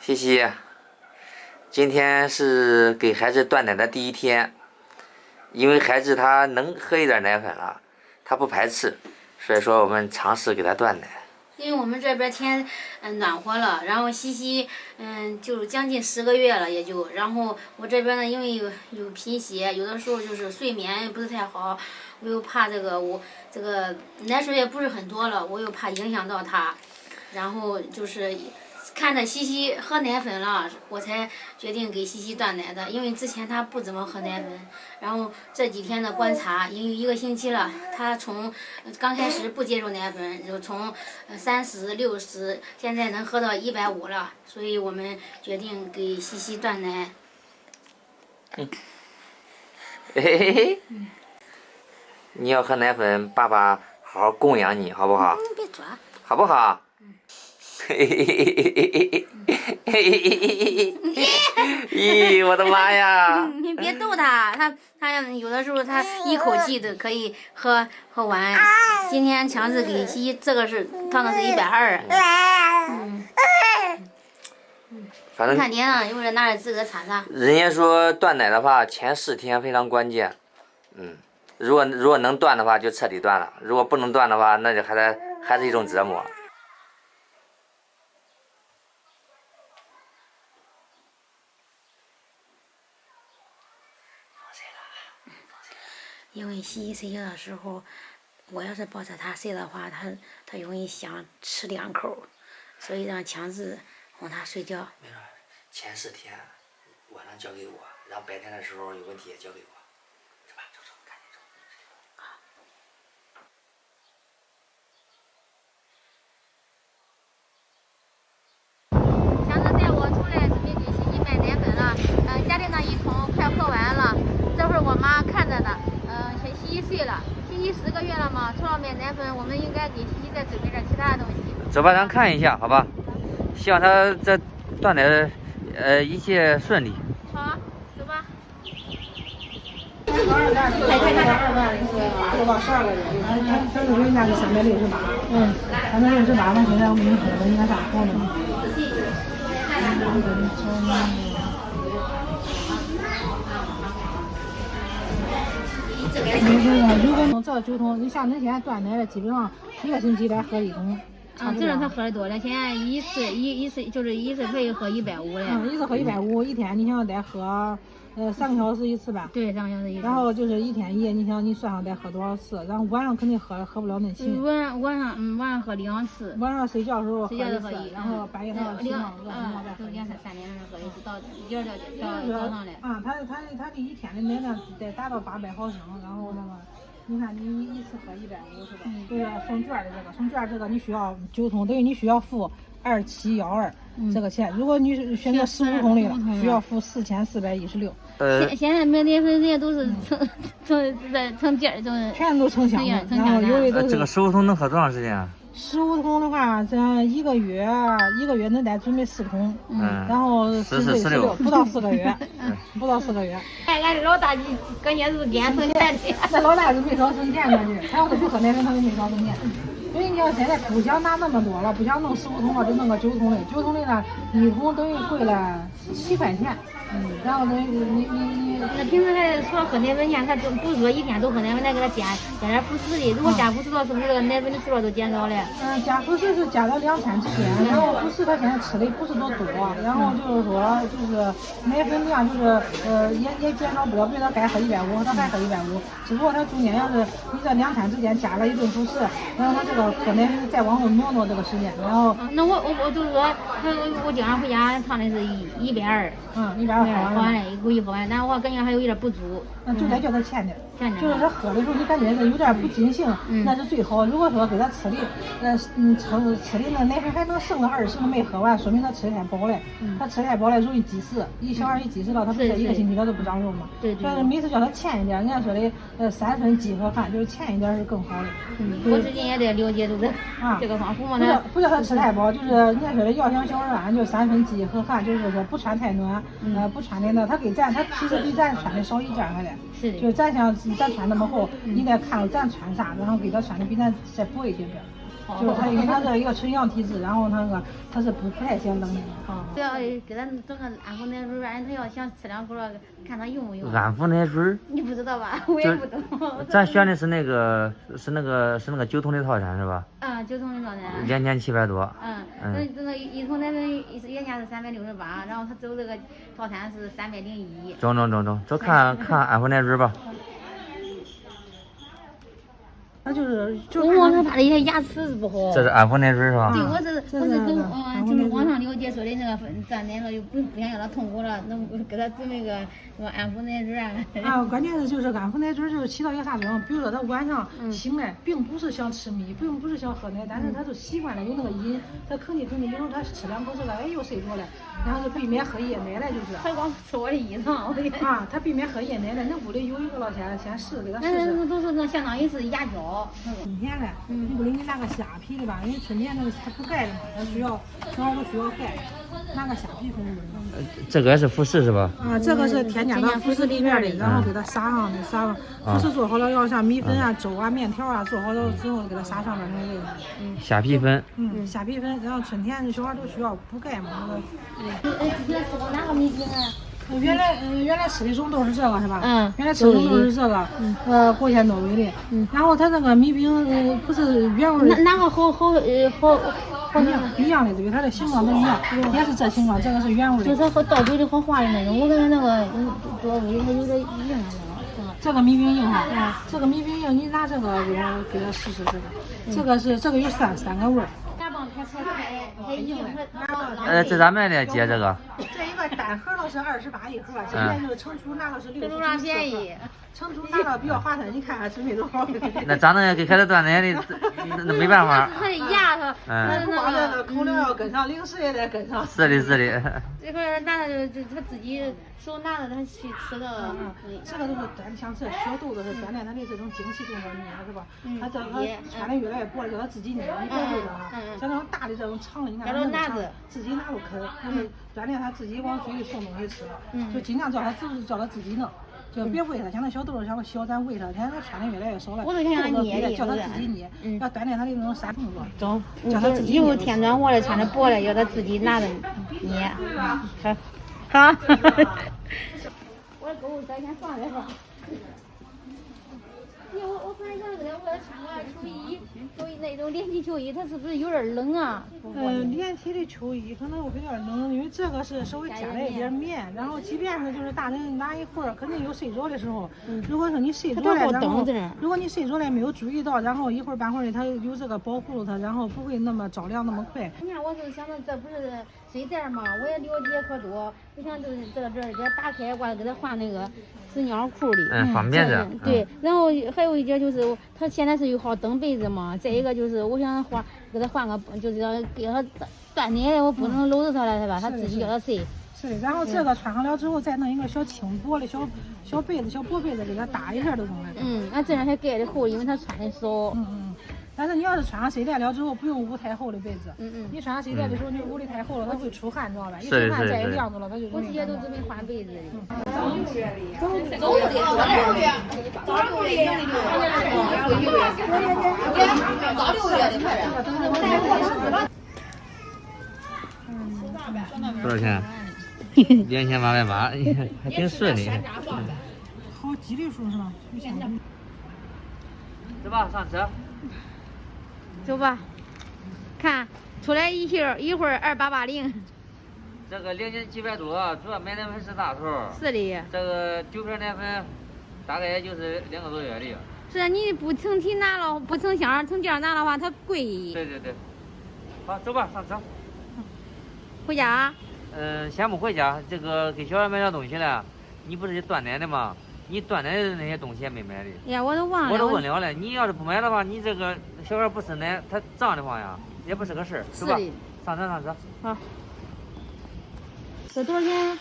西西，今天是给孩子断奶的第一天，因为孩子他能喝一点奶粉了，他不排斥，所以说我们尝试给他断奶。因为我们这边天暖和了，然后西西就将近10个月了也就，然后我这边呢因为有贫血，有的时候就是睡眠不是太好，我又怕我这个奶水也不是很多了，我又怕影响到他，然后就是看着西西喝奶粉了，我才决定给西西断奶的。因为之前他不怎么喝奶粉，然后这几天的观察，因为1个星期了，他从刚开始不接受奶粉，就从30、60，现在能喝到150了，所以我们决定给西西断奶。嘿嘿嘿，你要喝奶粉，爸爸好好供养你，好不好？别抓。好不好？咦，我的妈呀！你别逗他，他有的时候他一口气的可以喝完。今天强制给西西，这个是烫的是120。反正你看您啊，用着拿着自个擦擦。人家说断奶的话，前4天非常关键。如果能断的话，就彻底断了；如果不能断的话，那就还是一种折磨。因为西西睡觉的时候，我要是抱着他睡的话，他容易想吃2口，所以让强制哄他睡觉。没事，前4天晚上交给我，然后白天的时候有问题也交给我，是吧？走，赶紧走。强制带我出来准备给西西买奶粉了，家里那1桶快喝完了，这会儿我妈看着呢。西西睡了，西西10个月了嘛，除了买奶粉，我们应该给西西再准备点其他的东西。走吧，咱看一下，好吧？希望他这断奶一切顺利。好，走吧。2万，做到12个月，他这个人家是368，368嘛，现在我们已经喝了应该上好了嘛。如果能这9桶，你像恁现在断奶的，基本上1个星期得喝1桶。这是他喝的多了，现在一次可以喝150了。一次喝150，一天你想得喝3个小时一次吧？对，3个小时一次。然后就是1天1夜，你想你算上得喝多少次？然后晚上肯定喝不了那勤。晚上喝2次。晚上睡觉的时候喝一次，然后半夜还要洗澡，热水澡再喝2、3点钟喝一次，到1、2点到早上来。他这一天的奶量得达到800毫升，然后那个。你看，你一次喝150是吧？就是送券的送券这个你需要9桶，等于你需要付2712这个钱。如果你选择15桶里了，需要付4416。现在买奶粉人家都是成件儿，全都成箱的，然后有的都是。这个15桶能喝多长时间啊？15桶的话，咱一个月恁得准备4桶，然后16不到4个月，不到4个月。俺老大关键是给俺省钱的，那老大是没少省钱的，他要是不喝奶粉，他就没少省钱。所以你要现在不想拿那么多了，不想弄15桶了，就弄个9桶的，9桶的呢，1桶等于贵了7块钱。然后等于你那平时还除了喝奶粉钱，他就不是说一天都喝奶粉，再给他加点辅食的。如果加辅食了，是不是这个奶粉的数量都减少了？加辅食是加到2餐之间，然后辅食他现在吃的不是多，然后就是说奶粉量也减少不了，比如他该喝150，他还喝150，只不过他中间要是你这2餐之间加了一顿辅食，然后他这个喝奶粉再往后挪这个时间，然后那我就是说，我经常回家烫的是120。120喝完了，估计喝完，但是我感觉还有一点不足。就得叫他欠点，就是他喝的时候你感觉是有点不尽兴，那是最好。如果说给他吃的那奶粉还能剩个20没喝完，说明他吃的太饱了。他吃太饱了容易积食，小孩一积食了，他不是1个星期他都不长肉嘛。对。所以每次叫他欠一点，人家说的3分饥和饭，就是欠一点是更好的。我最近也得了解这个方法嘛。不叫他吃太饱，就是人家说的要想小儿安，就3分饥和饭，就是说不穿太暖，不穿的呢，他其实比咱穿的少一件还得。是的。就是咱像咱穿那么厚，你得看到咱穿啥，然后给他穿的比咱再薄一些点。就是他，因为他是一个纯阳体质，然后他是不太嫌冷的。不要给他整个安抚奶水，让他要想吃两口，看他用不用。安抚奶水？你不知道吧？我也不懂。咱选的是那个9桶的套餐是吧？9桶的套餐。2700多。这一桶奶粉原价是368，然后他走这个套餐是301。走看安抚奶水吧。他就是网上发的一些牙齿不好。这是安抚奶水是吧？对，我是跟就是网上了解说的那个断奶了，就不想让他痛苦了，能给他准备个什么安抚奶水啊？关键是就是安抚奶水就是起到一个啥作用？比如说他晚上醒来，并不是想吃米，并不是想喝奶，但是他就习惯了有那个瘾，他吭叽，有时候他吃两口这个，哎又睡着了，然后就避免喝夜奶了，就是。他光吃我的衣裳，他避免喝夜奶了。那屋里有一个老先试给他试试。那都是那相当于是牙胶。春天嘞，屋里你拿个虾皮的吧，因为春天那个它不盖的嘛，它需要小孩都需要盖，拿个虾皮粉。这个是辅食是吧？这个是添加到辅食里面的，然后给它撒上的，撒上。辅食做好了，要像米粉啊、粥啊、面条啊做好了之后，给它撒上面那个。虾皮粉。虾皮粉，然后春天小孩都需要补钙嘛，那个。之前吃过哪个米粉啊？原来吃的种都是这个是吧？原来吃的种都是这个，国鲜多维的。然后它那个米饼不是原味的。哪个好一样的，对，它的形状都一样，也是这形状，这个是原味的。就是它和到嘴里好滑的那种，我感觉那个多味它有点硬这个米饼硬哈，这个米饼硬，你拿这个给它试试这个，这个有三个味儿。太硬了。这咋卖的姐这个？这一个单盒都是28一盒，现在就是成熟拿的是60。上便宜。成熟拿的比较划算，你看看准备多好。那长得给孩子断奶的，那没办法。他的牙他不光这个口粮要跟上，零食也得跟上。是的。这块拿的就他自己手拿着他去吃的。这个都是像这小豆子是锻炼他的这种精细动作，你看是吧？他穿的越来越薄了，叫他自己捏，你别会的啊。像那种大的这种长的，你看他拿着自己拿着啃，就是锻炼他自己往嘴里送东西吃，就尽量叫他自己弄。就别喂他，像那小豆像个小咱喂他，现在他穿的越来越少了。我都想让捏，叫他自己捏，要锻炼他的那种闪动作。中，以后天暖和了，穿的薄了，要他自己拿着捏。好。我购物车先放这吧。我本来想给他穿个球衣，那种连体球衣，它是不是有点冷啊？连体的球衣可能有点冷，因为这个是稍微加了一点棉，然后即便是就是大人拿一会儿，肯定有睡着的时候。如果说你睡着了，然后如果你睡着了没有注意到，然后一会儿半会儿的它有这个保护它，然后不会那么着凉那么快。你看，我就想着这不是睡垫嘛，我也了解可多，我想就是这儿给它打开，我给它换那个纸尿裤里，方便着。对，然后还有一点就是他现在是有好蹬被子嘛，再一个就是我想给他换个，就是要给他断奶的，我不能搂着他了是吧？他自己叫他睡。是，然后这个穿上了之后，再弄一个小轻薄的小被子、小薄被子给他搭一下都中了。那这样还盖的厚，因为他穿的少。但是你要是穿上睡袋了之后，不用捂太厚的被子。你穿上睡袋的时候，你捂的太厚了，它会出汗，知道吧？一出汗再晾着了，它就。我直接都准备换被子的。早6月的快点。多少钱？2880，还挺顺利。好吉利数是吧？走吧，上车。走吧，看出来一会儿2880。这个2700多，主要买奶粉是大头。是的。这个9瓶奶粉，大概也就是2个多月的。是啊，你不成体拿了，不成箱成件拿的话，它贵。对。好，走吧，上车。回家？先不回家，这个给小孩买点东西了。你不是断奶的吗？你断奶的那些东西也没买的。呀，我都忘了。我都问了，你要是不买的话，你这个小孩不吃奶，他胀的话呀，也不是个事儿，是吧？上车。好。这多少钱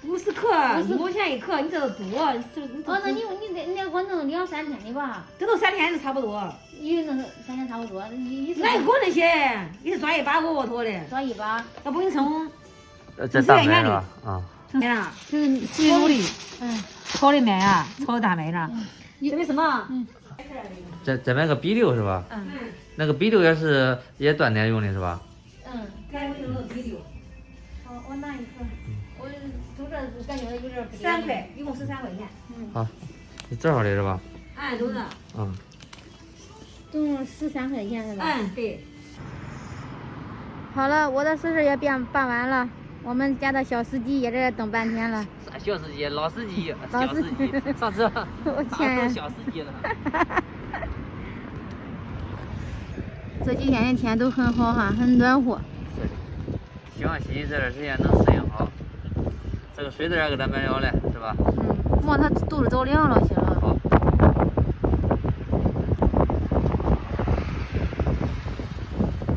？50克，5块钱一克，你这都多。那你得给我弄2、3天的吧？这都3天就差不多。你弄3天差不多，你哪有那些？你是专业把给我托的。专业把。要不给你称。这大买是吧？称呀，就是鸡肉的，嗯，炒的面呀，炒的大麦呢。这为什么？再买个 B6是吧？嗯。那个 B6也断电用的是吧？嗯，看我有没有比例。好，我拿一颗。我从这感觉有点不3块，一共13块钱。好，是正好的是吧？哎，都是。嗯。总共13块钱是吧？嗯，对。好了，我的私事也办完了，我们家的小司机也在这等半天了。啥小司机？老司机，老司机上车。我天呀！小司机了。这几天的天都很好哈，很暖和。是的。希望西西这段时间能适应好。这个水袋给他买了嘞，是吧？他肚子着凉了去了。好。